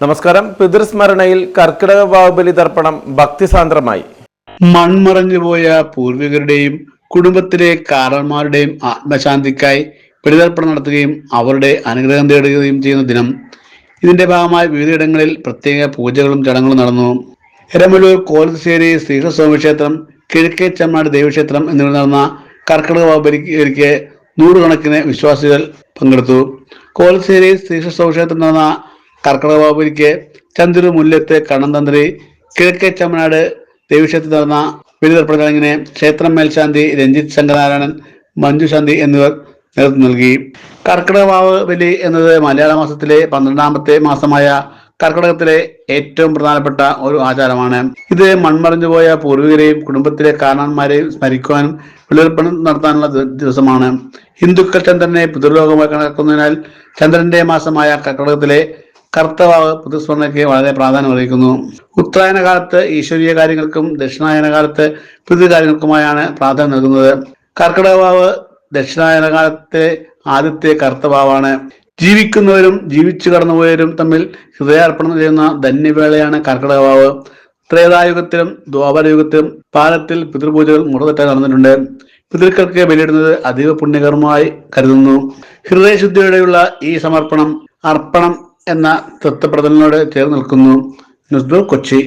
നമസ്കാരം. പിതൃസ്മരണയിൽ കർക്കിടക വാവുബലി തർപ്പണം ഭക്തിസാന്ദ്രമായി. മൺമറഞ്ഞുപോയ പൂർവികരുടെയും കുടുംബത്തിലെ കാരണന്മാരുടെയും ആത്മശാന്തിക്കായി ബലിതർപ്പണം നടത്തുകയും അവരുടെ അനുഗ്രഹം തേടുകയും ചെയ്യുന്ന ദിനം. ഇതിന്റെ ഭാഗമായി വിവിധയിടങ്ങളിൽ പ്രത്യേക പൂജകളും ചടങ്ങുകളും നടന്നു. എരമലൂർ കോലശ്ശേരി ശ്രീകൃഷ്ണസ്വാമി ക്ഷേത്രം, കിഴക്കേ ചമ്മാട് ദേവീക്ഷേത്രം എന്നിവയിൽ നടന്ന കർക്കിടക വാവുബലിക്ക് നൂറുകണക്കിന് വിശ്വാസികൾ പങ്കെടുത്തു. കോലശ്ശേരി ശ്രീകൃഷ്ണസ്വാമി ക്ഷേത്രത്തിൽ നടന്ന കർക്കിടക വാവുബലിക്ക് ചന്ദ്രു മുല്ലത്ത് കണ്ണന്തന്ത്രി, കിഴക്കേ ചമ്മനാട് ദേവീക്ഷേത്രത്തിൽ നടന്ന ബലിതർപ്പണ ചടങ്ങിന് ക്ഷേത്രം മേൽശാന്തി രഞ്ജിത്ത് ശങ്കരനാരായണൻ, മഞ്ജുശാന്തി എന്നിവർ നേതൃത്വം നൽകി. കർക്കിടക വാവുബലി എന്നത് മലയാള മാസത്തിലെ 12ാമത്തെ മാസമായ കർക്കിടകത്തിലെ ഏറ്റവും പ്രധാനപ്പെട്ട ഒരു ആചാരമാണ്. ഇത് മൺമറഞ്ഞുപോയ പൂർവികരെയും കുടുംബത്തിലെ കാരണന്മാരെയും സ്മരിക്കുവാനും ബലിതർപ്പണം നടത്താനുള്ള ദിവസമാണ്. ഹിന്ദുക്കൾ ചന്ദ്രനെ പിതൃലോകമായി കണക്കാക്കുന്നതിനാൽ ചന്ദ്രന്റെ മാസമായ കർക്കിടകത്തിലെ കർത്തവാവ് പിതൃസ്മരണയ്ക്ക് വളരെ പ്രാധാന്യം അറിയിക്കുന്നു. ഉത്തരായന കാലത്ത് ഈശ്വരീയ കാര്യങ്ങൾക്കും ദക്ഷിണായന കാലത്ത് പിതൃകാര്യങ്ങൾക്കുമായാണ് പ്രാധാന്യം നൽകുന്നത്. കർക്കിടകവാവ് ദക്ഷിണായന കാലത്തെ ആദ്യത്തെ കർത്തവാവാണ്. ജീവിക്കുന്നവരും ജീവിച്ചു കടന്നുപോയവരും തമ്മിൽ ഹൃദയാർപ്പണം ചെയ്യുന്ന ധന്യവേളയാണ് കർക്കിടകവാവ്. ത്രേതായുഗത്തിലും ദ്വാപരയുഗത്തിലും പാലത്തിൽ പിതൃപൂജകൾ മുറതെറ്റായി നടന്നിട്ടുണ്ട്. പിതൃക്കൾക്ക് ബലിയിടുന്നത് അതീവ പുണ്യകർമ്മമായി കരുതുന്നു. ഹൃദയശുദ്ധിയോടെയുള്ള ഈ സമർപ്പണം അർപ്പണം എന്ന തത്വപ്രധാനോട് ചേർന്ന് നിൽക്കുന്നു. News bureau, Kochi.